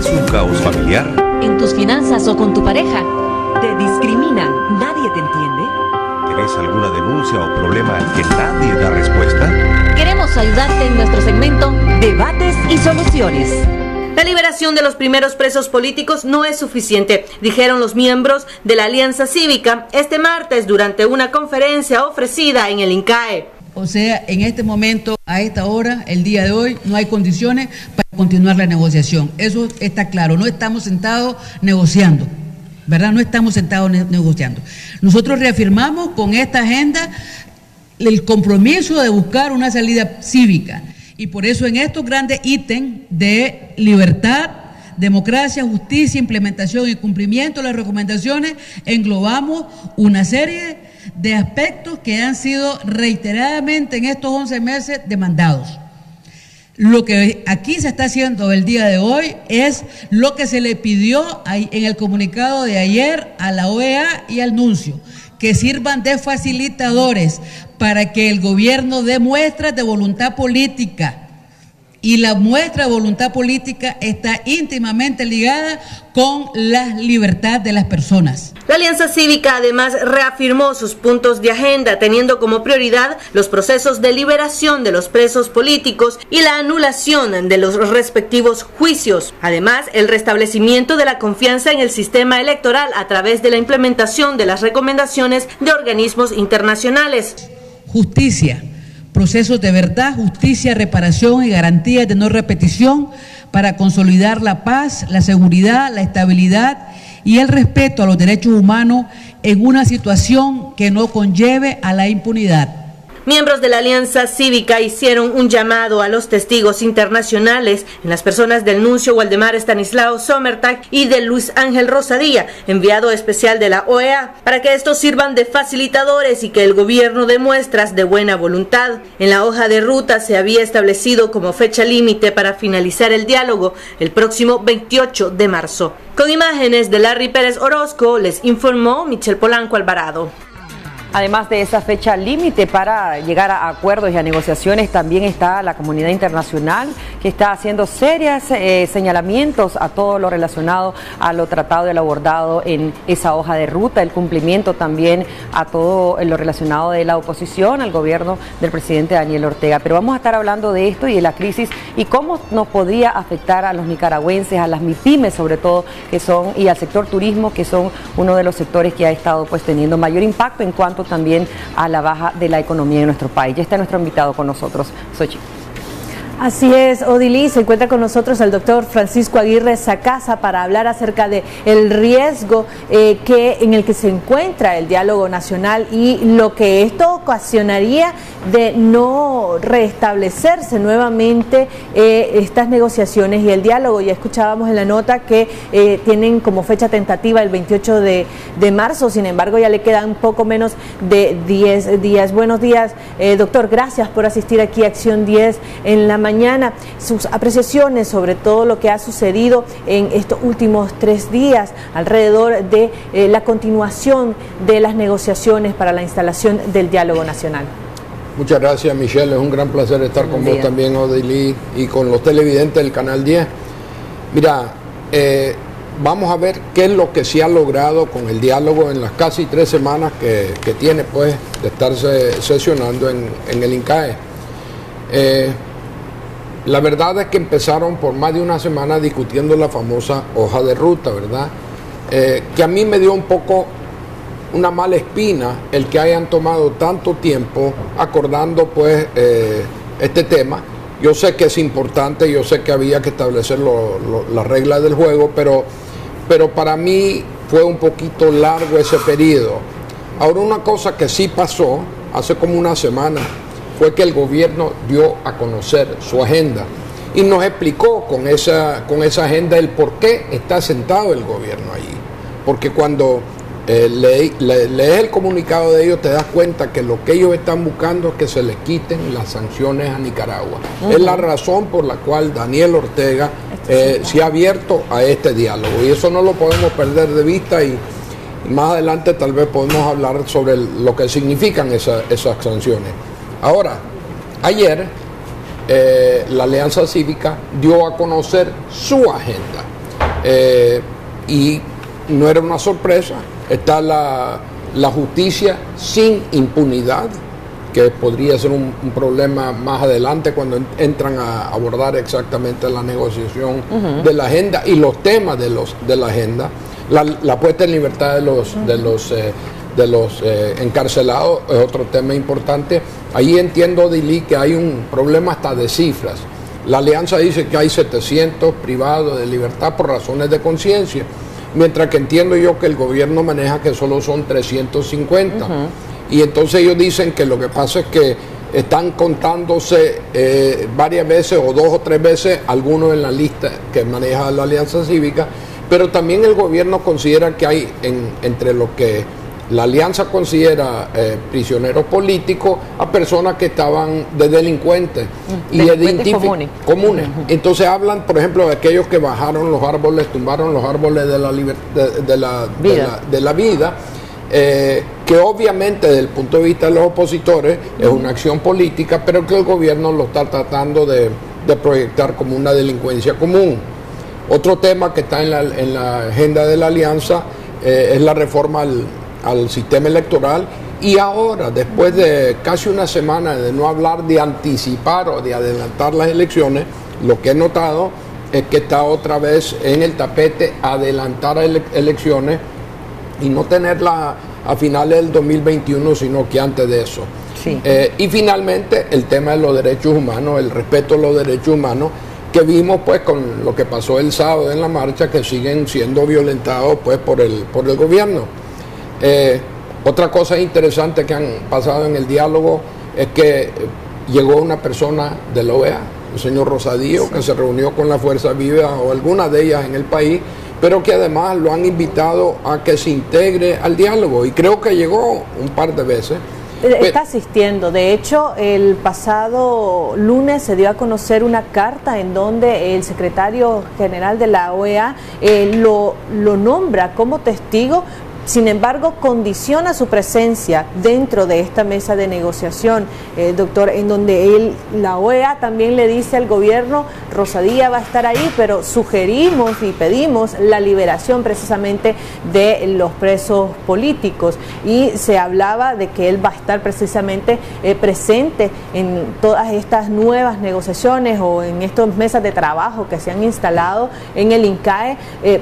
¿Vivís un caos familiar? ¿En tus finanzas o con tu pareja? ¿Te discriminan? ¿Nadie te entiende? ¿Tenés alguna denuncia o problema al que nadie da respuesta? Queremos ayudarte en nuestro segmento Debates y Soluciones. La liberación de los primeros presos políticos no es suficiente, dijeron los miembros de la Alianza Cívica este martes durante una conferencia ofrecida en el INCAE. O sea, en este momento, a esta hora, el día de hoy, no hay condiciones para continuar la negociación. Eso está claro, no estamos sentados negociando, ¿verdad? No estamos sentados negociando. Nosotros reafirmamos con esta agenda el compromiso de buscar una salida cívica. Y por eso en estos grandes ítems de libertad, democracia, justicia, implementación y cumplimiento de las recomendaciones, englobamos una serie de aspectos que han sido reiteradamente en estos 11 meses demandados. Lo que aquí se está haciendo el día de hoy es lo que se le pidió en el comunicado de ayer a la OEA y al nuncio, que sirvan de facilitadores para que el gobierno dé muestras de voluntad política. Y la muestra de voluntad política está íntimamente ligada con la libertad de las personas. La Alianza Cívica además reafirmó sus puntos de agenda, teniendo como prioridad los procesos de liberación de los presos políticos y la anulación de los respectivos juicios. Además, el restablecimiento de la confianza en el sistema electoral a través de la implementación de las recomendaciones de organismos internacionales. Justicia. Procesos de verdad, justicia, reparación y garantías de no repetición para consolidar la paz, la seguridad, la estabilidad y el respeto a los derechos humanos en una situación que no conlleve a la impunidad. Miembros de la Alianza Cívica hicieron un llamado a los testigos internacionales en las personas del nuncio Waldemar Stanislao Sommertag y de Luis Ángel Rosadía, enviado especial de la OEA, para que estos sirvan de facilitadores y que el gobierno dé muestras de buena voluntad. En la hoja de ruta se había establecido como fecha límite para finalizar el diálogo el próximo 28 de marzo. Con imágenes de Larry Pérez Orozco, les informó Michelle Polanco Alvarado. Además de esa fecha límite para llegar a acuerdos y a negociaciones, también está la comunidad internacional que está haciendo serios señalamientos a todo lo relacionado a lo tratado y lo abordado en esa hoja de ruta, el cumplimiento también a todo lo relacionado de la oposición al gobierno del presidente Daniel Ortega. Pero vamos a estar hablando de esto y de la crisis y cómo nos podría afectar a los nicaragüenses, a las MIPYMES sobre todo, que son, y al sector turismo, que son uno de los sectores que ha estado pues teniendo mayor impacto en cuanto también a la baja de la economía en nuestro país. Ya está nuestro invitado con nosotros, Xochitl. Así es, Odilí, se encuentra con nosotros el doctor Francisco Aguirre Sacasa para hablar acerca de el riesgo en el que se encuentra el diálogo nacional y lo que esto ocasionaría de no restablecerse nuevamente estas negociaciones y el diálogo. Ya escuchábamos en la nota que tienen como fecha tentativa el 28 de marzo, sin embargo ya le quedan poco menos de 10 días. Buenos días, doctor, gracias por asistir aquí a Acción 10 en la mañana. Sus apreciaciones sobre todo lo que ha sucedido en estos últimos 3 días alrededor de la continuación de las negociaciones para la instalación del diálogo nacional. Muchas gracias, Michelle, es un gran placer estar con vos también, Odilí, y con los televidentes del Canal 10. Mira, vamos a ver qué es lo que se ha logrado con el diálogo en las casi 3 semanas que tiene pues de estarse sesionando en el INCAE. La verdad es que empezaron por más de una semana discutiendo la famosa hoja de ruta, ¿verdad? Que a mí me dio un poco una mala espina el que hayan tomado tanto tiempo acordando pues este tema. Yo sé que es importante, yo sé que había que establecer las reglas del juego, pero para mí fue un poquito largo ese periodo. Ahora, una cosa que sí pasó hace como una semana fue que el gobierno dio a conocer su agenda y nos explicó con esa agenda el por qué está sentado el gobierno allí. Porque cuando lees el comunicado de ellos te das cuenta que lo que ellos están buscando es que se les quiten las sanciones a Nicaragua. Es la razón por la cual Daniel Ortega se ha abierto a este diálogo y eso no lo podemos perder de vista y más adelante tal vez podemos hablar sobre lo que significan esas sanciones. Ahora, ayer la Alianza Cívica dio a conocer su agenda y no era una sorpresa. Está la justicia sin impunidad, que podría ser un problema más adelante cuando entran a abordar exactamente la negociación de la agenda y los temas de la agenda. La puesta en libertad de los encarcelados es otro tema importante. Ahí entiendo, Dili, que hay un problema hasta de cifras. La alianza dice que hay 700 privados de libertad por razones de conciencia, mientras que entiendo yo que el gobierno maneja que solo son 350. Y entonces ellos dicen que lo que pasa es que están contándose varias veces o 2 o 3 veces algunos en la lista que maneja la Alianza Cívica, pero también el gobierno considera que hay entre lo que la Alianza considera prisioneros políticos a personas que estaban de delincuentes y comunes. Entonces hablan, por ejemplo, de aquellos que bajaron los árboles, tumbaron los árboles de la vida. Que obviamente desde el punto de vista de los opositores es una acción política, pero que el gobierno lo está tratando de proyectar como una delincuencia común. Otro tema que está en la agenda de la alianza es la reforma al sistema electoral, y ahora, después de casi una semana de no hablar de anticipar o de adelantar las elecciones, lo que he notado es que está otra vez en el tapete adelantar elecciones y no tenerla a finales del 2021, sino que antes de eso. Sí. Y finalmente el tema de los derechos humanos, el respeto a los derechos humanos, que vimos pues con lo que pasó el sábado en la marcha, que siguen siendo violentados pues por el gobierno. Otra cosa interesante que han pasado en el diálogo es que llegó una persona de la OEA, el señor Rosadillo, que se reunió con la Fuerza Viva o algunas de ellas en el país, pero que además lo han invitado a que se integre al diálogo, y creo que llegó un par de veces. Está asistiendo. De hecho, el pasado lunes se dio a conocer una carta en donde el secretario general de la OEA lo nombra como testigo. Sin embargo, condiciona su presencia dentro de esta mesa de negociación, doctor, en donde la OEA también le dice al gobierno, Rosadía va a estar ahí, pero sugerimos y pedimos la liberación precisamente de los presos políticos, y se hablaba de que él va a estar precisamente presente en todas estas nuevas negociaciones o en estas mesas de trabajo que se han instalado en el INCAE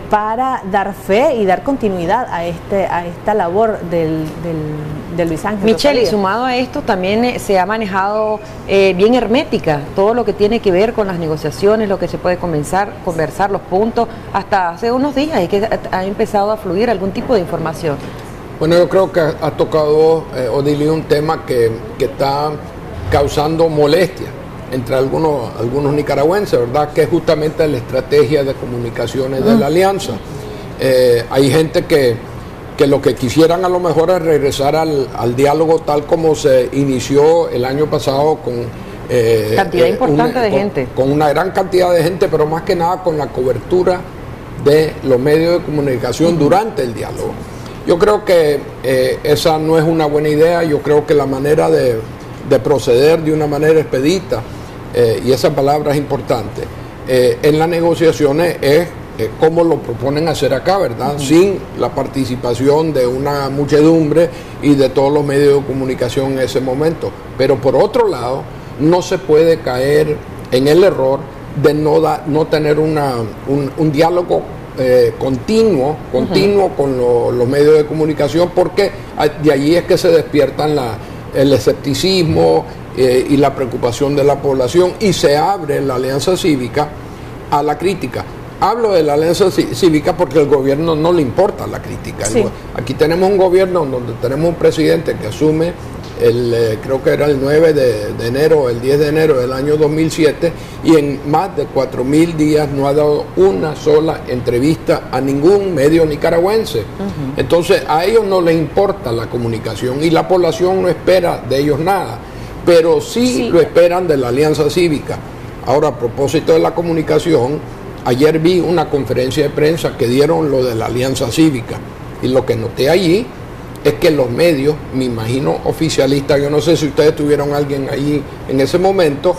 para dar fe y dar continuidad a esta labor de Luis Ángel Michelle, Rosadía. y sumado a esto también se ha manejado bien hermética todo lo que tiene que ver con las negociaciones, lo que se puede conversar, los puntos, hasta hace unos días y que ha empezado a fluir algún tipo de información. Bueno, yo creo que ha tocado, Odilio, un tema que está causando molestia entre algunos nicaragüenses, ¿verdad? Que es justamente la estrategia de comunicaciones de la alianza. Hay gente que lo que quisieran a lo mejor es regresar al diálogo tal como se inició el año pasado con cantidad importante de gente. Con una gran cantidad de gente, pero más que nada con la cobertura de los medios de comunicación durante el diálogo. Yo creo que esa no es una buena idea. Yo creo que la manera de proceder de una manera expedita, y esa palabra es importante, en las negociaciones es como lo proponen hacer acá, ¿verdad? Sin la participación de una muchedumbre y de todos los medios de comunicación en ese momento. Pero por otro lado, no se puede caer en el error de no tener un diálogo continuo con los medios de comunicación, porque de allí es que se despiertan el escepticismo y la preocupación de la población, y se abre la Alianza Cívica a la crítica. Hablo de la Alianza Cívica porque al gobierno no le importa la crítica. Sí. Aquí tenemos un gobierno donde tenemos un presidente que asume creo que era el 9 de enero, el 10 de enero del año 2007, y en más de 4.000 días no ha dado una sola entrevista a ningún medio nicaragüense. Entonces a ellos no les importa la comunicación y la población no espera de ellos nada, pero sí lo esperan de la Alianza Cívica. Ahora, a propósito de la comunicación, ayer vi una conferencia de prensa que dieron lo de la Alianza Cívica, y lo que noté allí es que los medios, me imagino oficialistas, yo no sé si ustedes tuvieron a alguien allí en ese momento,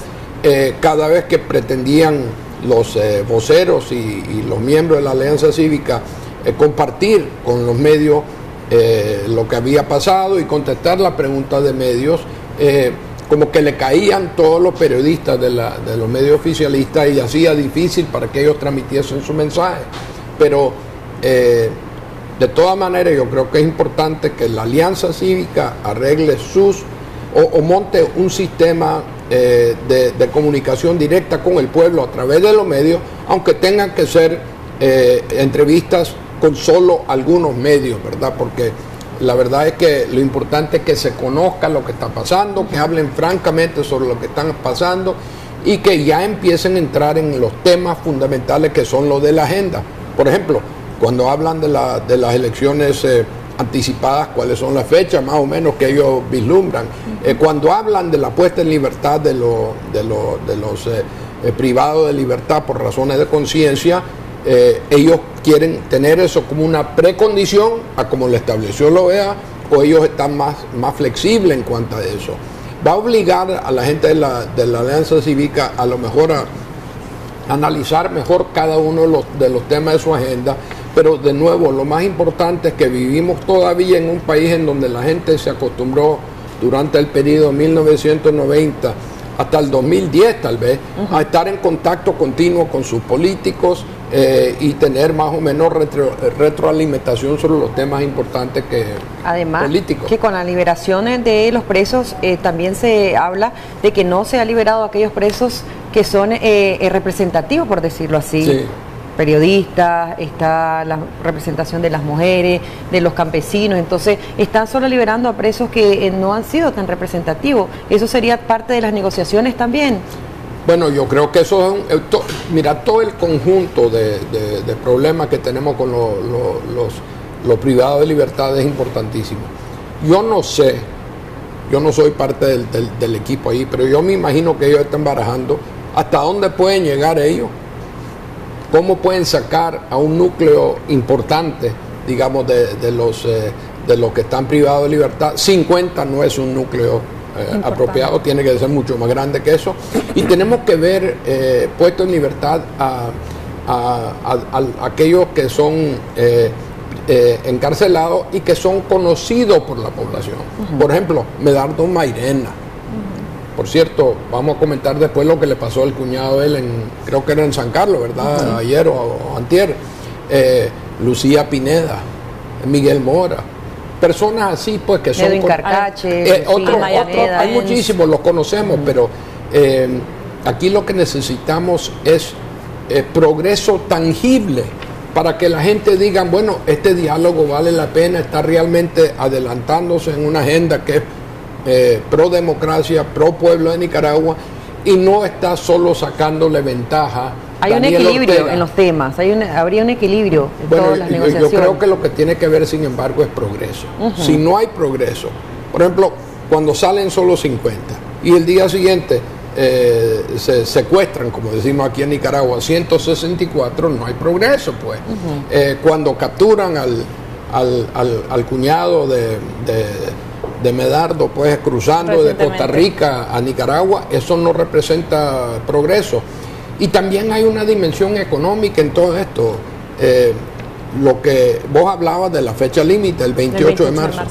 cada vez que pretendían los voceros y los miembros de la Alianza Cívica compartir con los medios lo que había pasado y contestar la pregunta de medios, como que le caían todos los periodistas de los medios oficialistas y hacía difícil para que ellos transmitiesen su mensaje. Pero de todas maneras yo creo que es importante que la Alianza Cívica arregle o monte un sistema de comunicación directa con el pueblo a través de los medios, aunque tengan que ser entrevistas con solo algunos medios, ¿verdad? Porque la verdad es que lo importante es que se conozca lo que está pasando, que hablen francamente sobre lo que están pasando y que ya empiecen a entrar en los temas fundamentales que son los de la agenda. Por ejemplo, cuando hablan de las elecciones anticipadas, cuáles son las fechas más o menos que ellos vislumbran. Cuando hablan de la puesta en libertad de los privados de libertad por razones de conciencia, ellos quieren tener eso como una precondición a como lo estableció la OEA, o ellos están más flexibles en cuanto a eso. Va a obligar a la gente de la Alianza Cívica a lo mejor a analizar mejor cada uno de los temas de su agenda, pero de nuevo lo más importante es que vivimos todavía en un país en donde la gente se acostumbró durante el periodo 1990 hasta el 2010 tal vez, a estar en contacto continuo con sus políticos y tener más o menos retroalimentación sobre los temas importantes además, políticos. Que con la liberación de los presos también se habla de que no se ha liberado a aquellos presos que son representativos, por decirlo así. Sí. Periodistas, está la representación de las mujeres, de los campesinos, entonces están solo liberando a presos que no han sido tan representativos. ¿Eso sería parte de las negociaciones también? Bueno, yo creo que eso es mira, todo el conjunto de problemas que tenemos con los privados de libertad es importantísimo. Yo no sé, yo no soy parte del equipo ahí, pero yo me imagino que ellos están barajando hasta dónde pueden llegar ellos. ¿Cómo pueden sacar a un núcleo importante, digamos, de los que están privados de libertad? 50 no es un núcleo apropiado, tiene que ser mucho más grande que eso. Y tenemos que ver puesto en libertad a aquellos que son encarcelados y que son conocidos por la población. Por ejemplo, Medardo Mairena. Por cierto, vamos a comentar después lo que le pasó al cuñado de él, creo que era en San Carlos, ¿verdad? Ayer o antier. Lucía Pineda, Miguel Mora. Personas así, pues, que son... Edwin Carcache, hay muchísimos, los conocemos, pero aquí lo que necesitamos es progreso tangible para que la gente diga, bueno, este diálogo vale la pena, está realmente adelantándose en una agenda que es pro democracia, pro pueblo de Nicaragua, y no está solo sacándole ventaja. Hay un equilibrio en los temas, habría un equilibrio en todas las negociaciones. Yo creo que lo que tiene que ver, sin embargo, es progreso. Si no hay progreso, por ejemplo, cuando salen solo 50 y el día siguiente se secuestran, como decimos aquí en Nicaragua, 164, no hay progreso, pues. Cuando capturan al cuñado de Medardo, pues, cruzando de Costa Rica a Nicaragua, eso no representa progreso. Y también hay una dimensión económica en todo esto. Lo que vos hablabas de la fecha límite, el 28 de marzo.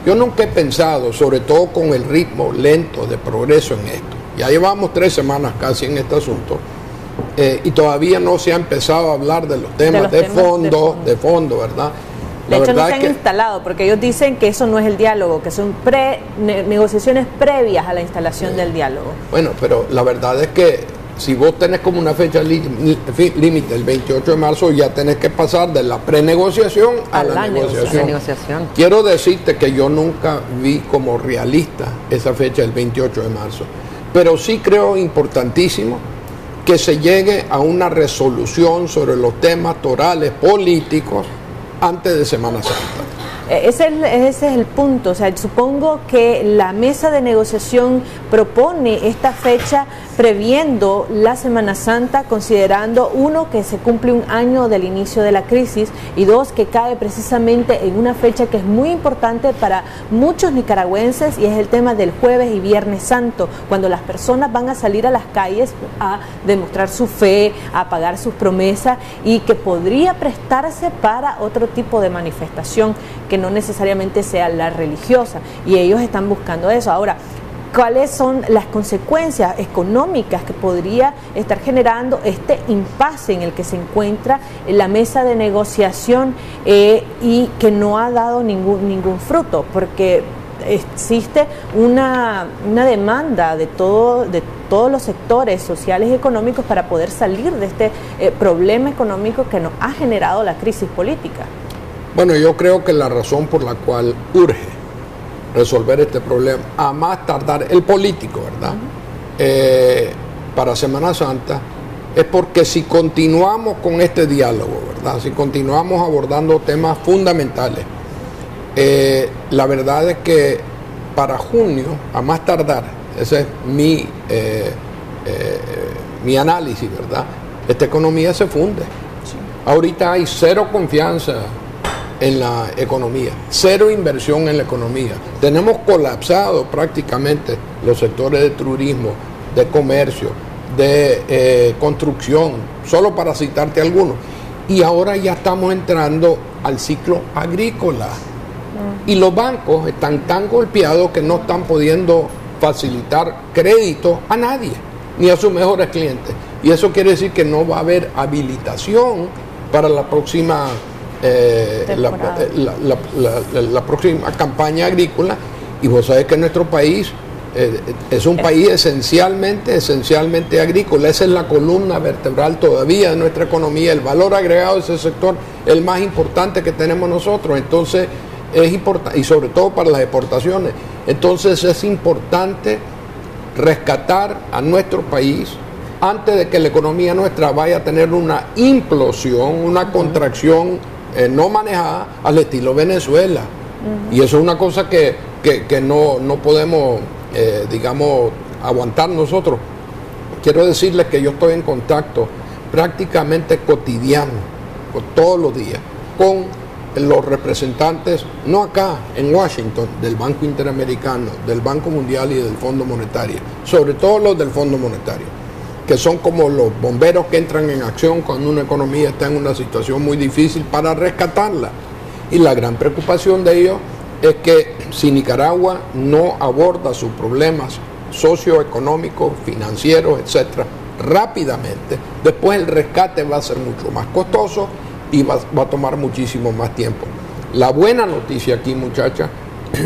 Yo nunca he pensado, sobre todo con el ritmo lento de progreso en esto. Ya llevamos 3 semanas casi en este asunto y todavía no se ha empezado a hablar de los temas de fondo, ¿verdad? De hecho, no se han instalado, porque ellos dicen que eso no es el diálogo, que son negociaciones previas a la instalación del diálogo. Bueno, pero la verdad es que si vos tenés como una fecha límite el 28 de marzo, ya tenés que pasar de la prenegociación a la negociación. Quiero decirte que yo nunca vi como realista esa fecha del 28 de marzo, pero sí creo importantísimo que se llegue a una resolución sobre los temas torales políticos antes de Semana Santa. Ese es el punto. O sea, supongo que la mesa de negociación propone esta fecha previendo la Semana Santa, considerando, uno, que se cumple un año del inicio de la crisis, y dos, que cae precisamente en una fecha que es muy importante para muchos nicaragüenses, y es el tema del Jueves y Viernes Santo, cuando las personas van a salir a las calles a demostrar su fe, a pagar sus promesas, y que podría prestarse para otro tipo de manifestación que no necesariamente sea la religiosa, y ellos están buscando eso. Ahora, ¿cuáles son las consecuencias económicas que podría estar generando este impasse en el que se encuentra la mesa de negociación y que no ha dado ningún fruto? Porque existe una demanda de todos los sectores sociales y económicos para poder salir de este problema económico que nos ha generado la crisis política. Bueno, yo creo que la razón por la cual urge resolver este problema, a más tardar el político, ¿verdad? Para Semana Santa, es porque si continuamos con este diálogo, ¿verdad? Si continuamos abordando temas fundamentales, la verdad es que para junio, a más tardar, ese es mi análisis, ¿verdad? Esta economía se funde. Sí. Ahorita hay cero confianza en la economía, cero inversión en la economía. Tenemos colapsado prácticamente los sectores de turismo, de comercio, de construcción, solo para citarte algunos. Y ahora ya estamos entrando al ciclo agrícola. Y los bancos están tan golpeados que no están pudiendo facilitar crédito a nadie, ni a sus mejores clientes. Y eso quiere decir que no va a haber habilitación para la próxima la próxima campaña agrícola. Y vos sabés que nuestro país es un país esencialmente agrícola. Esa es la columna vertebral todavía de nuestra economía. El valor agregado de ese sector es el más importante que tenemos nosotros. Entonces es importante, y sobre todo para las exportaciones. Entonces es importante rescatar a nuestro país antes de que la economía nuestra vaya a tener una implosión, una contracción no manejada al estilo Venezuela. Y eso es una cosa que no podemos, digamos, aguantar nosotros. Quiero decirles que yo estoy en contacto prácticamente cotidiano, todos los días, con los representantes, no acá en Washington, del Banco Interamericano, del Banco Mundial y del Fondo Monetario, sobre todo los del Fondo Monetario, que son como los bomberos que entran en acción cuando una economía está en una situación muy difícil para rescatarla. Y la gran preocupación de ellos es que si Nicaragua no aborda sus problemas socioeconómicos, financieros, etcétera, rápidamente, después el rescate va a ser mucho más costoso y va a tomar muchísimo más tiempo. La buena noticia aquí, muchachas,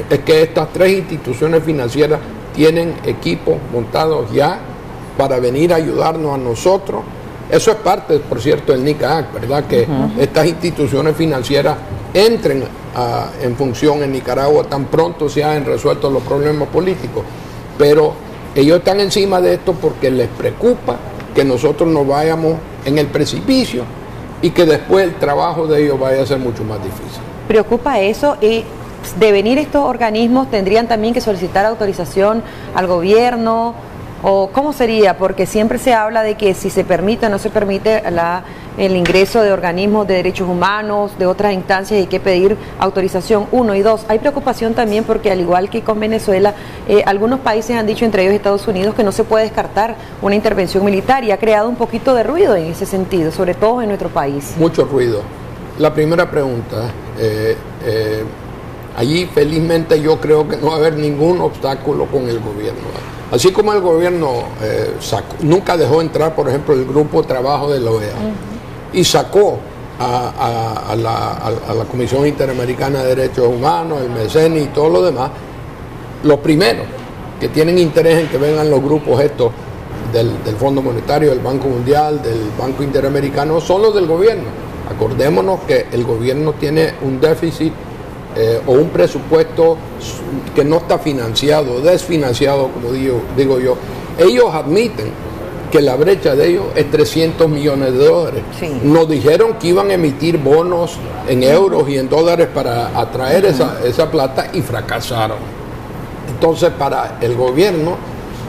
es que estas tres instituciones financieras tienen equipos montados ya para venir a ayudarnos a nosotros. Eso es parte, por cierto, del NICAAC, ¿verdad? Que estas instituciones financieras entren en función en Nicaragua tan pronto se hayan resuelto los problemas políticos. Pero ellos están encima de esto porque les preocupa que nosotros nos vayamos en el precipicio y que después el trabajo de ellos vaya a ser mucho más difícil. ¿Preocupa eso? Y de venir estos organismos, ¿tendrían también que solicitar autorización al gobierno? ¿O cómo sería? Porque siempre se habla de que si se permite o no se permite el ingreso de organismos de derechos humanos, de otras instancias, hay que pedir autorización, 1 y 2. Hay preocupación también porque, al igual que con Venezuela, algunos países han dicho, entre ellos Estados Unidos, que no se puede descartar una intervención militar, y ha creado un poquito de ruido en ese sentido, sobre todo en nuestro país. Mucho ruido. La primera pregunta, allí felizmente yo creo que no va a haber ningún obstáculo con el gobierno. Así como el gobierno nunca dejó entrar, por ejemplo, el grupo de trabajo de la OEA y sacó a la Comisión Interamericana de Derechos Humanos, el MECENI y todo lo demás, los primeros que tienen interés en que vengan los grupos estos del Fondo Monetario, del Banco Mundial, del Banco Interamericano, son los del gobierno. Acordémonos que el gobierno tiene un déficit o un presupuesto que no está financiado, desfinanciado, como digo yo. Ellos admiten que la brecha de ellos es 300 millones de dólares. Sí. Nos dijeron que iban a emitir bonos en euros y en dólares para atraer esa plata y fracasaron. Entonces, para el gobierno,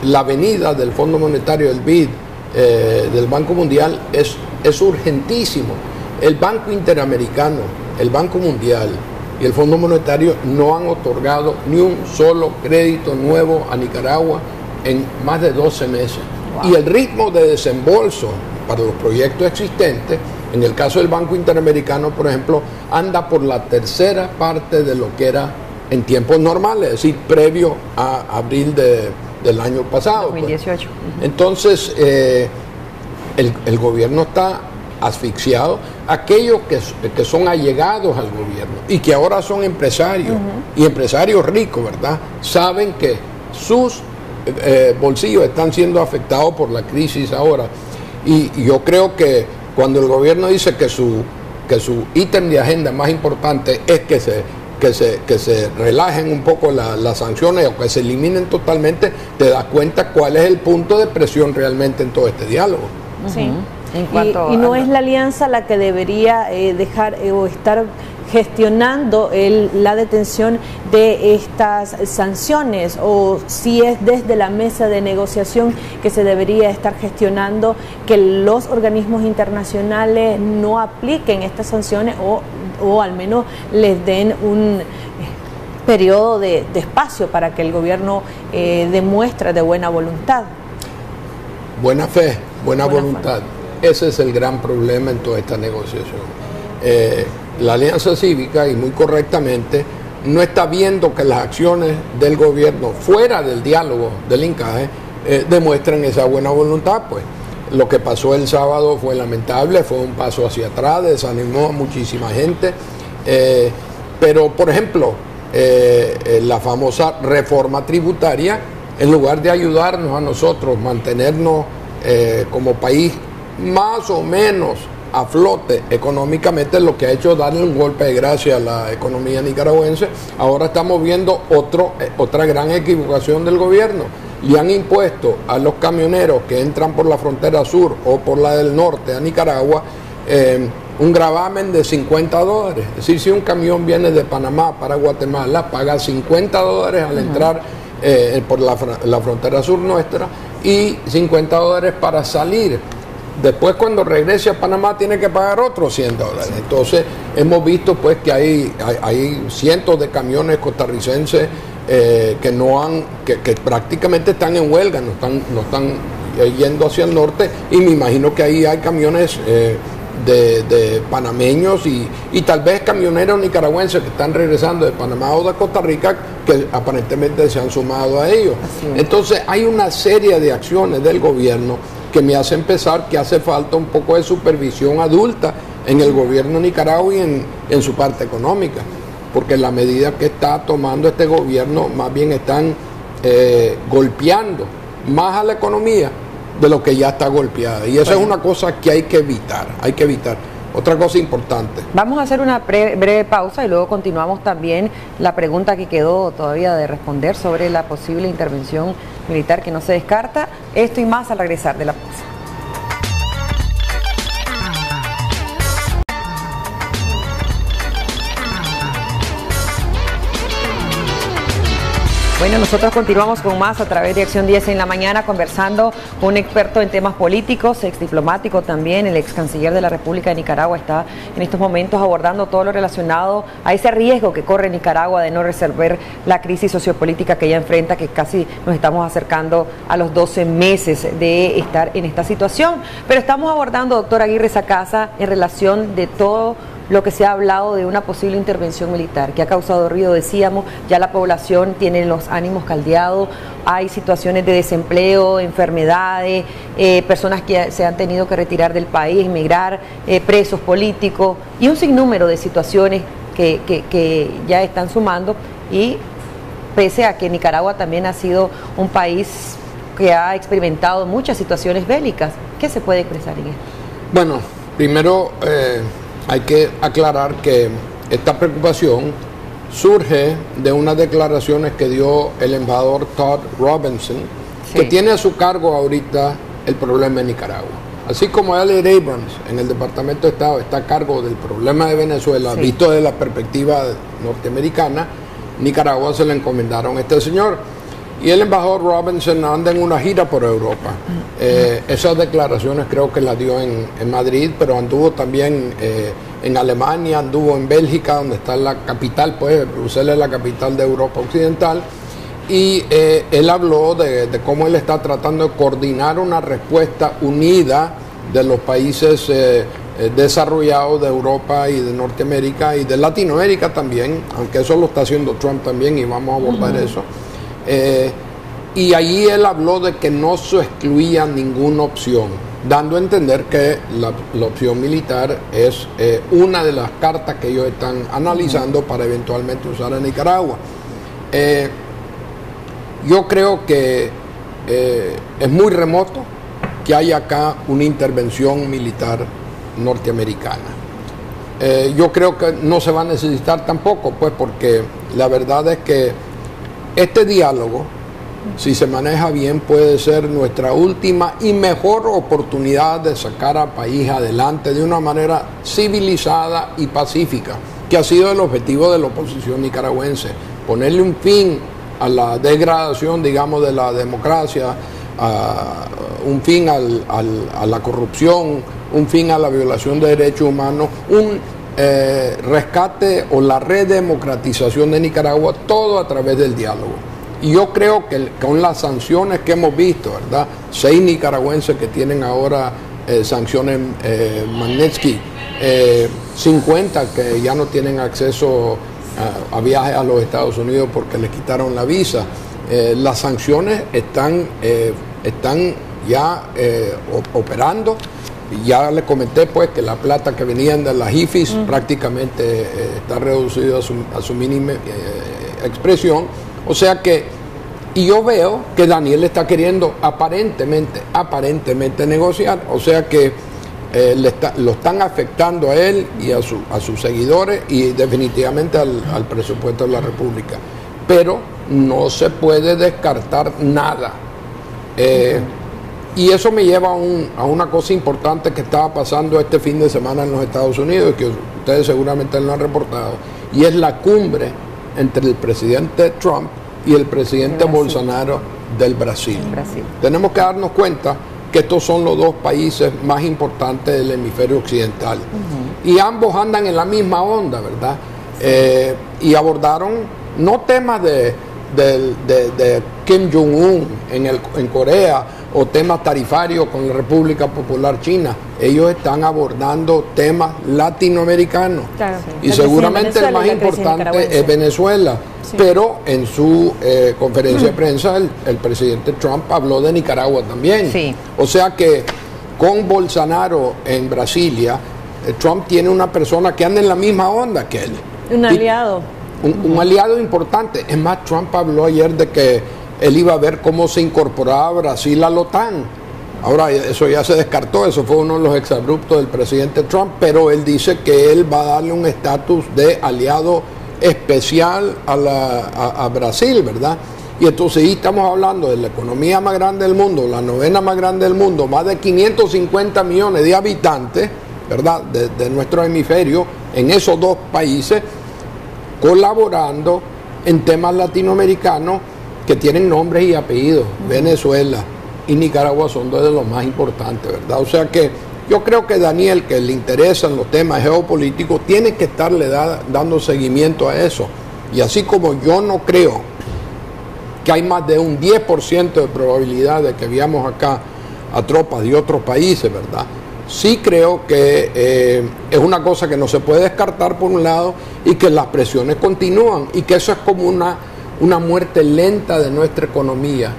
la venida del Fondo Monetario, del BID, del Banco Mundial, es urgentísimo. El Banco Interamericano, el Banco Mundial y el Fondo Monetario no han otorgado ni un solo crédito nuevo a Nicaragua en más de 12 meses. Wow. Y el ritmo de desembolso para los proyectos existentes, en el caso del Banco Interamericano, por ejemplo, anda por la tercera parte de lo que era en tiempos normales, es decir, previo a abril del año pasado. 2018. Pues. Entonces, el gobierno está asfixiado. Aquellos que son allegados al gobierno y que ahora son empresarios, y empresarios ricos, ¿verdad?, saben que sus bolsillos están siendo afectados por la crisis ahora. Y yo creo que cuando el gobierno dice que su ítem de agenda más importante es que se relajen un poco las sanciones o que se eliminen totalmente, te das cuenta cuál es el punto de presión realmente en todo este diálogo. Sí. Y no es la alianza la que debería dejar o estar gestionando la detención de estas sanciones, o si es desde la mesa de negociación que se debería estar gestionando que los organismos internacionales no apliquen estas sanciones o al menos les den un periodo de espacio para que el gobierno demuestre de buena voluntad. Buena fe, buena voluntad. Ese es el gran problema en toda esta negociación. La Alianza Cívica, y muy correctamente, no está viendo que las acciones del gobierno fuera del diálogo del encaje demuestren esa buena voluntad. Pues lo que pasó el sábado fue lamentable, fue un paso hacia atrás, desanimó a muchísima gente, pero por ejemplo la famosa reforma tributaria, en lugar de ayudarnos a nosotros mantenernos como país más o menos a flote económicamente, lo que ha hecho es darle un golpe de gracia a la economía nicaragüense. Ahora estamos viendo otra gran equivocación del gobierno. Le han impuesto a los camioneros que entran por la frontera sur o por la del norte a Nicaragua un gravamen de $50. Es decir, si un camión viene de Panamá para Guatemala, paga $50 al entrar por la frontera sur nuestra y $50 para salir. Después, cuando regrese a Panamá, tiene que pagar otros $100. Entonces, hemos visto pues que hay cientos de camiones costarricenses que prácticamente están en huelga, no están yendo hacia el norte, y me imagino que ahí hay camiones de panameños y tal vez camioneros nicaragüenses que están regresando de Panamá o de Costa Rica, que aparentemente se han sumado a ellos. Entonces, hay una serie de acciones del gobierno que me hace pensar que hace falta un poco de supervisión adulta en el gobierno de Nicaragua y en su parte económica, porque la medida que está tomando este gobierno más bien están golpeando más a la economía de lo que ya está golpeada, y eso es una cosa que hay que evitar, Otra cosa importante. Vamos a hacer una breve pausa y luego continuamos también la pregunta que quedó todavía de responder sobre la posible intervención militar que no se descarta. Esto y más al regresar de la pausa. Bueno, nosotros continuamos con más a través de Acción 10 en la mañana, conversando con un experto en temas políticos, ex diplomático también, el ex canciller de la República de Nicaragua. Está en estos momentos abordando todo lo relacionado a ese riesgo que corre Nicaragua de no resolver la crisis sociopolítica que ella enfrenta, que casi nos estamos acercando a los 12 meses de estar en esta situación. Pero estamos abordando, doctor Aguirre Sacasa, en relación de todo lo que se ha hablado de una posible intervención militar que ha causado ruido. Decíamos, ya la población tiene los ánimos caldeados, hay situaciones de desempleo, enfermedades, personas que se han tenido que retirar del país, emigrar, presos políticos y un sinnúmero de situaciones que ya están sumando, y pese a que Nicaragua también ha sido un país que ha experimentado muchas situaciones bélicas. ¿Qué se puede expresar en esto? Bueno, primero hay que aclarar que esta preocupación surge de unas declaraciones que dio el embajador Todd Robinson, que tiene a su cargo ahorita el problema de Nicaragua. Así como Elliot Abrams en el Departamento de Estado está a cargo del problema de Venezuela, sí, visto desde la perspectiva norteamericana, Nicaragua se le encomendaron a este señor. Y el embajador Robinson anda en una gira por Europa. Esas declaraciones creo que las dio en Madrid, pero anduvo también en Alemania, anduvo en Bélgica, donde está la capital, pues Bruselas es la capital de Europa Occidental. Y él habló de cómo él está tratando de coordinar una respuesta unida de los países desarrollados de Europa y de Norteamérica y de Latinoamérica también, aunque eso lo está haciendo Trump también y vamos a abordar eso. Y allí él habló de que no se excluía ninguna opción, dando a entender que la opción militar es una de las cartas que ellos están analizando para eventualmente usar a Nicaragua. Yo creo que es muy remoto que haya acá una intervención militar norteamericana. Yo creo que no se va a necesitar tampoco, pues, porque la verdad es que este diálogo, si se maneja bien, puede ser nuestra última y mejor oportunidad de sacar al país adelante de una manera civilizada y pacífica, que ha sido el objetivo de la oposición nicaragüense, ponerle un fin a la degradación, digamos, de la democracia, un fin a la corrupción, un fin a la violación de derechos humanos, un rescate o la redemocratización de Nicaragua, todo a través del diálogo. Y yo creo que con las sanciones que hemos visto, ¿verdad? 6 nicaragüenses que tienen ahora sanciones Magnitsky, 50 que ya no tienen acceso a viajes a los Estados Unidos porque les quitaron la visa. Las sanciones están ya operando. Ya les comenté, pues, que la plata que venían de las IFIs prácticamente está reducido a su mínima expresión. O sea que, y yo veo que Daniel está queriendo aparentemente negociar. O sea que lo están afectando a él y a sus seguidores y definitivamente al presupuesto de la República. Pero no se puede descartar nada. Y eso me lleva a una cosa importante que estaba pasando este fin de semana en los Estados Unidos, que ustedes seguramente lo han reportado, y es la cumbre entre el presidente Trump y el presidente Bolsonaro del Brasil. Tenemos que darnos cuenta que estos son los dos países más importantes del hemisferio occidental. Y ambos andan en la misma onda, ¿verdad? Y abordaron no temas de Kim Jong-un en Corea o temas tarifarios con la República Popular China. Ellos están abordando temas latinoamericanos. Claro, sí. Y seguramente el más importante es Venezuela. Sí. Pero en su conferencia de prensa el presidente Trump habló de Nicaragua también. Sí. O sea que con Bolsonaro en Brasilia, Trump tiene una persona que anda en la misma onda que él. Un aliado. Un aliado importante. Es más, Trump habló ayer de que él iba a ver cómo se incorporaba Brasil a la OTAN. Ahora, eso ya se descartó, eso fue uno de los exabruptos del presidente Trump, pero él dice que él va a darle un estatus de aliado especial a Brasil, ¿verdad? Y entonces ahí estamos hablando de la economía más grande del mundo, la 9ª más grande del mundo, más de 550 millones de habitantes, ¿verdad?, de nuestro hemisferio, en esos dos países, colaborando en temas latinoamericanos que tienen nombres y apellidos. Venezuela y Nicaragua son dos de los más importantes, ¿verdad? O sea que yo creo que Daniel, que le interesan los temas geopolíticos, tiene que estarle dando seguimiento a eso. Y así como yo no creo que hay más de un 10% de probabilidad de que veamos acá a tropas de otros países, ¿verdad? Sí creo que es una cosa que no se puede descartar por un lado y que las presiones continúan y que eso es como una muerte lenta de nuestra economía.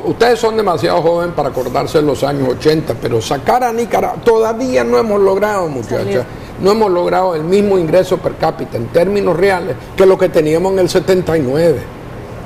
Ustedes son demasiado jóvenes para acordarse de los años 80, pero sacar a Nicaragua, todavía no hemos logrado, muchachas, no hemos logrado el mismo ingreso per cápita en términos reales que lo que teníamos en el 79.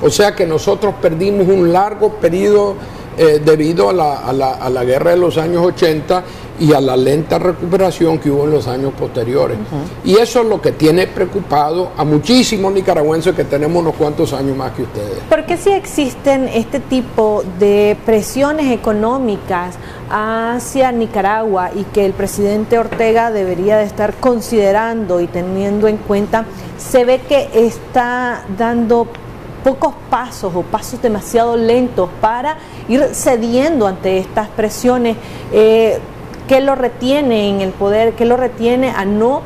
O sea que nosotros perdimos un largo periodo debido a la guerra de los años 80 y a la lenta recuperación que hubo en los años posteriores. Y eso es lo que tiene preocupado a muchísimos nicaragüenses que tenemos unos cuantos años más que ustedes. ¿Por qué si existen este tipo de presiones económicas hacia Nicaragua y que el presidente Ortega debería de estar considerando y teniendo en cuenta, se ve que está dando pocos pasos o pasos demasiado lentos para ir cediendo ante estas presiones? ¿Qué lo retiene en el poder? ¿Qué lo retiene a no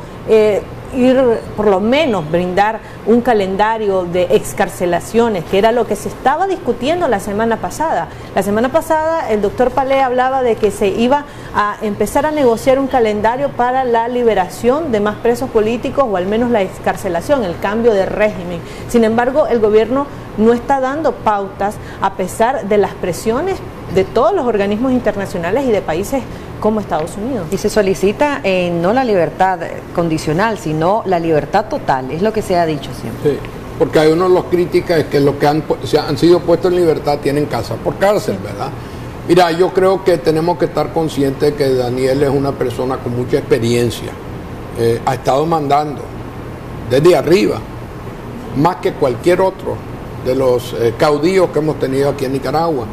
ir, por lo menos, brindar un calendario de excarcelaciones, que era lo que se estaba discutiendo la semana pasada? La semana pasada el doctor Palé hablaba de que se iba a empezar a negociar un calendario para la liberación de más presos políticos, o al menos la excarcelación, el cambio de régimen. Sin embargo, el gobierno no está dando pautas a pesar de las presiones de todos los organismos internacionales y de países como Estados Unidos. Y se solicita no la libertad condicional, sino la libertad total, es lo que se ha dicho siempre. Sí, porque hay uno de los críticos es que los que han sido puestos en libertad tienen casa por cárcel, sí, ¿verdad? Mira, yo creo que tenemos que estar conscientes que Daniel es una persona con mucha experiencia, ha estado mandando desde arriba, más que cualquier otro de los caudillos que hemos tenido aquí en Nicaragua,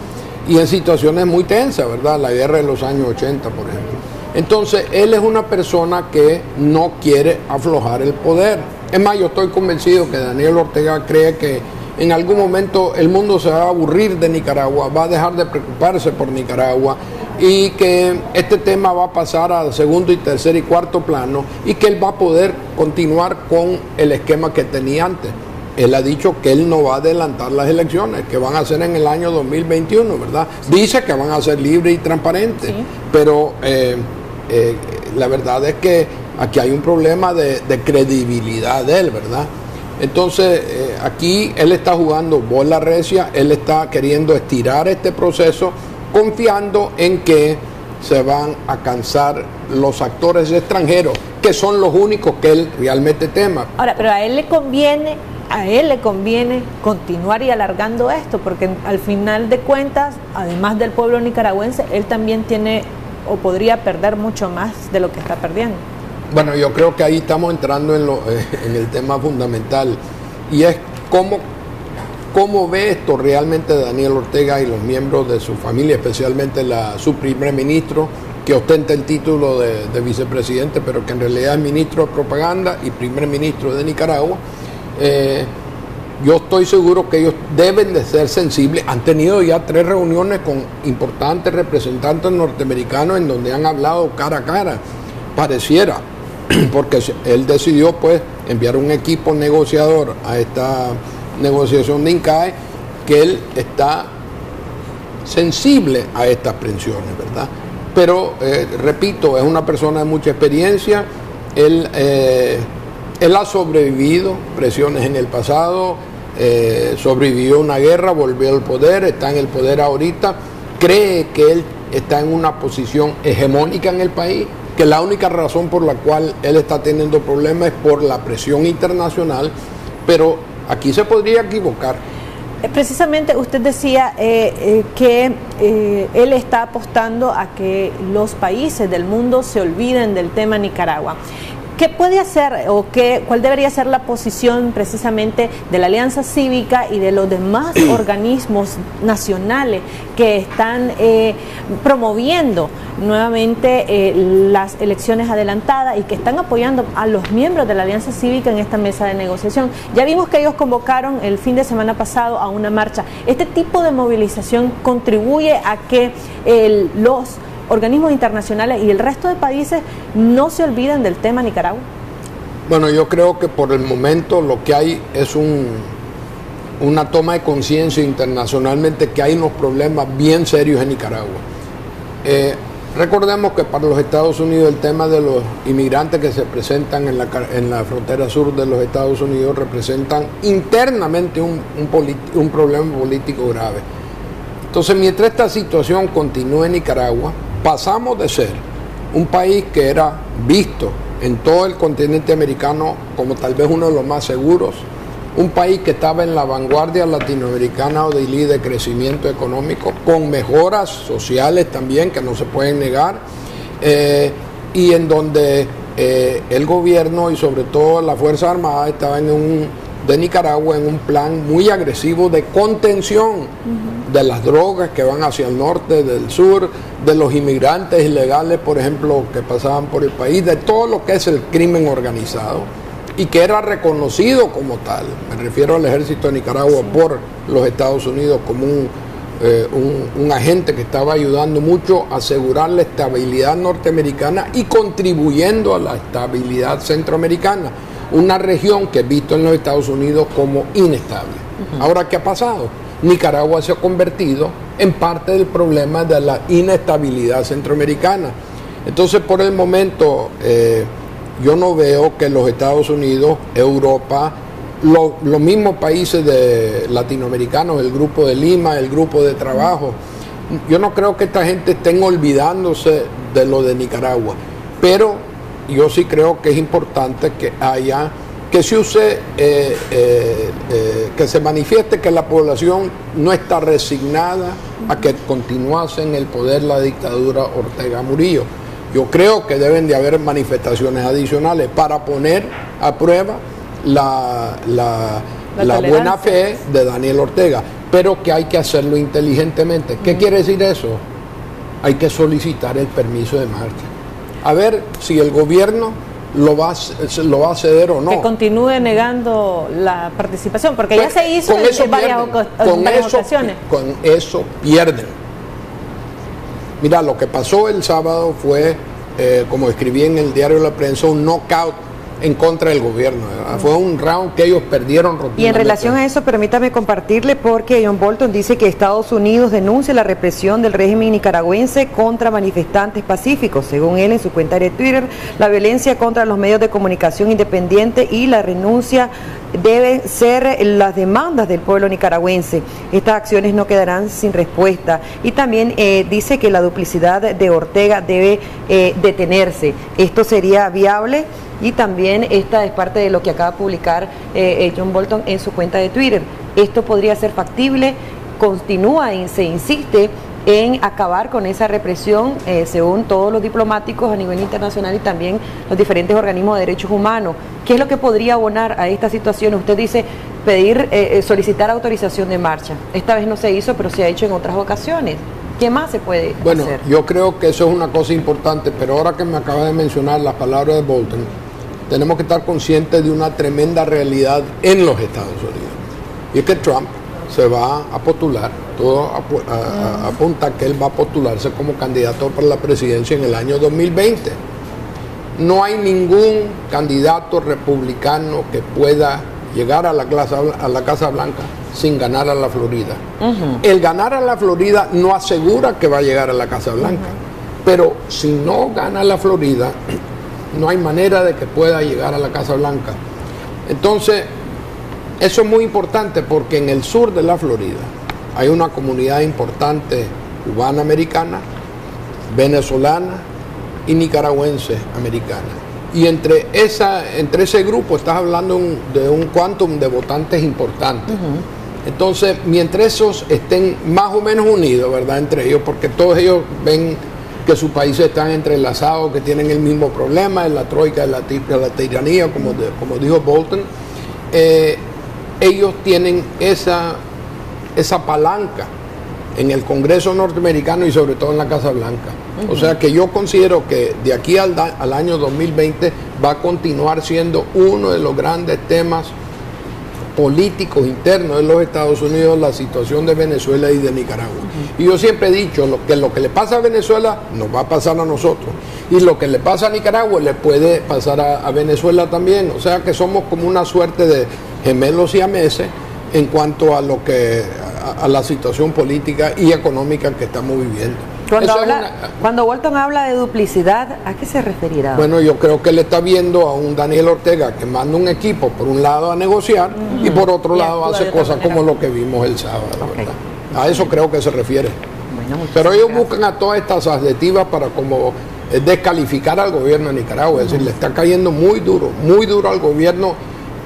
y en situaciones muy tensas, ¿verdad? La guerra de los años 80, por ejemplo. Entonces, él es una persona que no quiere aflojar el poder. Es más, yo estoy convencido que Daniel Ortega cree que en algún momento el mundo se va a aburrir de Nicaragua, va a dejar de preocuparse por Nicaragua, y que este tema va a pasar al segundo y tercer y cuarto plano, y que él va a poder continuar con el esquema que tenía antes. Él ha dicho que él no va a adelantar las elecciones, que van a ser en el año 2021, ¿verdad? Dice que van a ser libres y transparentes, sí, pero la verdad es que aquí hay un problema de credibilidad de él, ¿verdad? Entonces, aquí él está jugando bola recia, él está queriendo estirar este proceso, confiando en que se van a cansar los actores extranjeros, que son los únicos que él realmente tema. Ahora, pero a él le conviene continuar y alargando esto, porque al final de cuentas, además del pueblo nicaragüense, él también tiene o podría perder mucho más de lo que está perdiendo. Bueno, yo creo que ahí estamos entrando en el tema fundamental, y es cómo ve esto realmente Daniel Ortega y los miembros de su familia, especialmente su primer ministro, que ostenta el título de vicepresidente, pero que en realidad es ministro de propaganda y primer ministro de Nicaragua. Yo estoy seguro que ellos deben de ser sensibles. Han tenido ya 3 reuniones con importantes representantes norteamericanos en donde han hablado cara a cara, pareciera, porque él decidió pues enviar un equipo negociador a esta negociación de INCAE, que él está sensible a estas presiones, ¿verdad? Pero repito, es una persona de mucha experiencia. Él ha sobrevivido presiones en el pasado, sobrevivió una guerra, volvió al poder, está en el poder ahorita, cree que él está en una posición hegemónica en el país, que la única razón por la cual él está teniendo problemas es por la presión internacional, pero aquí se podría equivocar. Precisamente usted decía que él está apostando a que los países del mundo se olviden del tema Nicaragua. ¿Qué puede hacer o cuál debería ser la posición precisamente de la Alianza Cívica y de los demás organismos nacionales que están promoviendo nuevamente las elecciones adelantadas y que están apoyando a los miembros de la Alianza Cívica en esta mesa de negociación? Ya vimos que ellos convocaron el fin de semana pasado a una marcha. ¿Este tipo de movilización contribuye a que los organismos internacionales y el resto de países no se olviden del tema Nicaragua? Bueno, yo creo que por el momento lo que hay es una toma de conciencia internacionalmente que hay unos problemas bien serios en Nicaragua. Recordemos que para los Estados Unidos el tema de los inmigrantes que se presentan en la frontera sur de los Estados Unidos representan internamente un problema político grave. Entonces, mientras esta situación continúe en Nicaragua, pasamos de ser un país que era visto en todo el continente americano como tal vez uno de los más seguros, un país que estaba en la vanguardia latinoamericana o de crecimiento económico, con mejoras sociales también que no se pueden negar, y en donde el gobierno y sobre todo las Fuerzas Armadas estaban de Nicaragua en un plan muy agresivo de contención de las drogas que van hacia el norte, del sur, de los inmigrantes ilegales, por ejemplo, que pasaban por el país, de todo lo que es el crimen organizado y que era reconocido como tal. Me refiero al ejército de Nicaragua por los Estados Unidos como un agente que estaba ayudando mucho a asegurar la estabilidad norteamericana y contribuyendo a la estabilidad centroamericana, una región que es visto en los Estados Unidos como inestable. Ahora, ¿qué ha pasado? Nicaragua se ha convertido en parte del problema de la inestabilidad centroamericana. Entonces, por el momento, yo no veo que los Estados Unidos, Europa, los mismos países latinoamericanos, el Grupo de Lima, el Grupo de Trabajo, yo no creo que esta gente estén olvidándose de lo de Nicaragua, pero yo sí creo que es importante que se use, que se manifieste que la población no está resignada a que continuase en el poder la dictadura Ortega Murillo. Yo creo que deben de haber manifestaciones adicionales para poner a prueba la buena fe de Daniel Ortega, pero que hay que hacerlo inteligentemente. ¿Qué quiere decir eso? Hay que solicitar el permiso de marcha. A ver si el gobierno lo va a ceder o no. Que continúe negando la participación, porque pues, ya se hizo en varias ocasiones. Con eso pierden. Mira, lo que pasó el sábado fue, como escribí en el diario La Prensa, un knockout en contra del gobierno. Fue un round que ellos perdieron rotundamente. Y en relación a eso, permítame compartirle, porque John Bolton dice que Estados Unidos denuncia la represión del régimen nicaragüense contra manifestantes pacíficos. Según él, en su cuenta de Twitter, la violencia contra los medios de comunicación independientes y la renuncia deben ser las demandas del pueblo nicaragüense. Estas acciones no quedarán sin respuesta. Y también dice que la duplicidad de Ortega debe detenerse. ¿Esto sería viable? Y también esta es parte de lo que acaba de publicar John Bolton en su cuenta de Twitter. Esto podría ser factible, continúa y se insiste en acabar con esa represión según todos los diplomáticos a nivel internacional y también los diferentes organismos de derechos humanos. ¿Qué es lo que podría abonar a esta situación? Usted dice solicitar autorización de marcha. Esta vez no se hizo, pero se ha hecho en otras ocasiones. ¿Qué más se puede hacer? Bueno, yo creo que eso es una cosa importante, pero ahora que me acaba de mencionar las palabras de Bolton, tenemos que estar conscientes de una tremenda realidad en los Estados Unidos. Y es que Trump se va a postular, todo apunta que él va a postularse como candidato para la presidencia en el año 2020. No hay ningún candidato republicano que pueda llegar a la Casa Blanca sin ganar a la Florida. El ganar a la Florida no asegura que va a llegar a la Casa Blanca, pero si no gana la Florida, no hay manera de que pueda llegar a la Casa Blanca. Entonces, eso es muy importante porque en el sur de la Florida hay una comunidad importante cubana-americana, venezolana y nicaragüense americana. Y entre ese grupo estás hablando de un quantum de votantes importantes. Entonces, mientras esos estén más o menos unidos, ¿verdad?, entre ellos, porque todos ellos ven que sus países están entrelazados, que tienen el mismo problema, en la troika, en la tiranía, como dijo Bolton, ellos tienen esa palanca en el Congreso norteamericano y sobre todo en la Casa Blanca. O sea que yo considero que de aquí al año 2020 va a continuar siendo uno de los grandes temas políticos internos de los Estados Unidos, la situación de Venezuela y de Nicaragua. Y yo siempre he dicho que lo que le pasa a Venezuela nos va a pasar a nosotros, y lo que le pasa a Nicaragua le puede pasar a Venezuela también. O sea que somos como una suerte de gemelos siameses en cuanto a la situación política y económica que estamos viviendo. Cuando Bolton habla de duplicidad, ¿a qué se referirá? Bueno, yo creo que le está viendo a un Daniel Ortega que manda un equipo por un lado a negociar y por otro lado hace cosas como lo que vimos el sábado, ¿verdad? A eso creo que se refiere. Bueno, pero ellos buscan a todas estas adjetivas para como descalificar al gobierno de Nicaragua, es decir, le está cayendo muy duro al gobierno,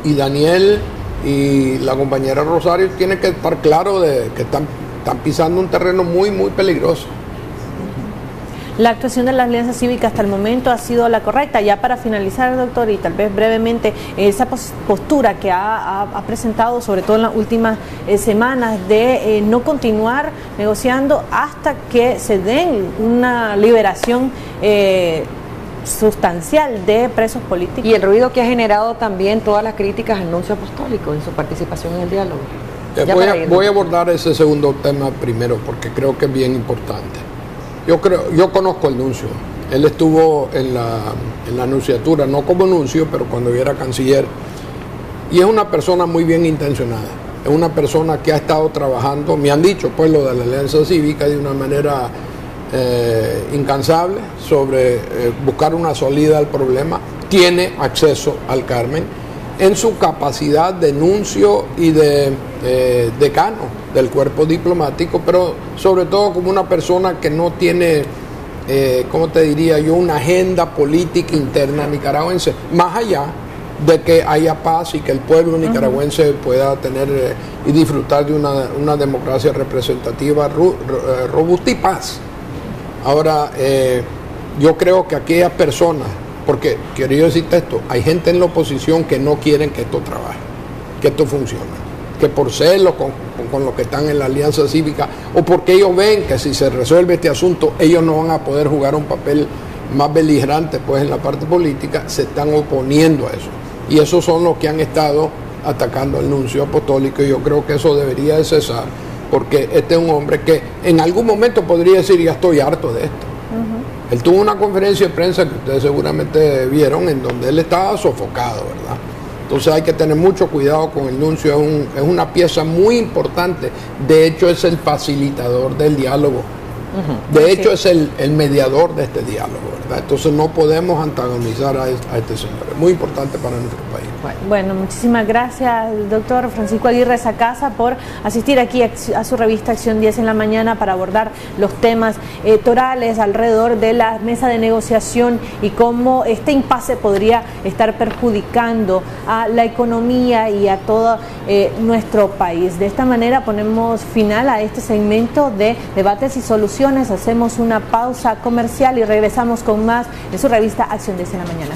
y Daniel y la compañera Rosario tienen que estar claros de que están pisando un terreno muy, muy peligroso. la actuación de la Alianza Cívica hasta el momento ha sido la correcta. Ya para finalizar, doctor, y tal vez brevemente, esa postura que ha presentado, sobre todo en las últimas semanas, de no continuar negociando hasta que se den una liberación sustancial de presos políticos. Y el ruido que ha generado también todas las críticas al nuncio apostólico en su participación en el diálogo. Voy a abordar ese segundo tema primero porque creo que es bien importante. Yo conozco al nuncio. Él estuvo en la nunciatura, no como nuncio, pero cuando yo era canciller. Y es una persona muy bien intencionada. Es una persona que ha estado trabajando, me han dicho pues lo de la Alianza Cívica de una manera incansable sobre buscar una salida al problema. Tiene acceso al Carmen en su capacidad de nuncio y de decano del cuerpo diplomático, pero sobre todo como una persona que no tiene, ¿cómo te diría yo?, una agenda política interna nicaragüense, más allá de que haya paz y que el pueblo nicaragüense pueda tener y disfrutar de una democracia representativa robusta y paz. Ahora, yo creo que aquellas personas, porque quiero decirte esto, hay gente en la oposición que no quieren que esto trabaje, que esto funcione, que por celo con los que están en la Alianza Cívica, o porque ellos ven que si se resuelve este asunto, ellos no van a poder jugar un papel más beligerante pues en la parte política, se están oponiendo a eso. Y esos son los que han estado atacando al nuncio apostólico, y yo creo que eso debería de cesar, porque este es un hombre que en algún momento podría decir, ya estoy harto de esto. Él tuvo una conferencia de prensa que ustedes seguramente vieron, en donde él estaba sofocado, ¿verdad? Entonces hay que tener mucho cuidado con el nuncio, es una pieza muy importante, de hecho es el facilitador del diálogo, de hecho es el mediador de este diálogo, ¿verdad? Entonces no podemos antagonizar a este señor, es muy importante para nuestro país. Bueno, muchísimas gracias, doctor Francisco Aguirre Sacasa, por asistir aquí a su revista Acción 10 en la mañana para abordar los temas torales alrededor de la mesa de negociación y cómo este impasse podría estar perjudicando a la economía y a todo nuestro país. De esta manera ponemos final a este segmento de debates y soluciones. Hacemos una pausa comercial y regresamos con más en su revista Acción 10 en la mañana.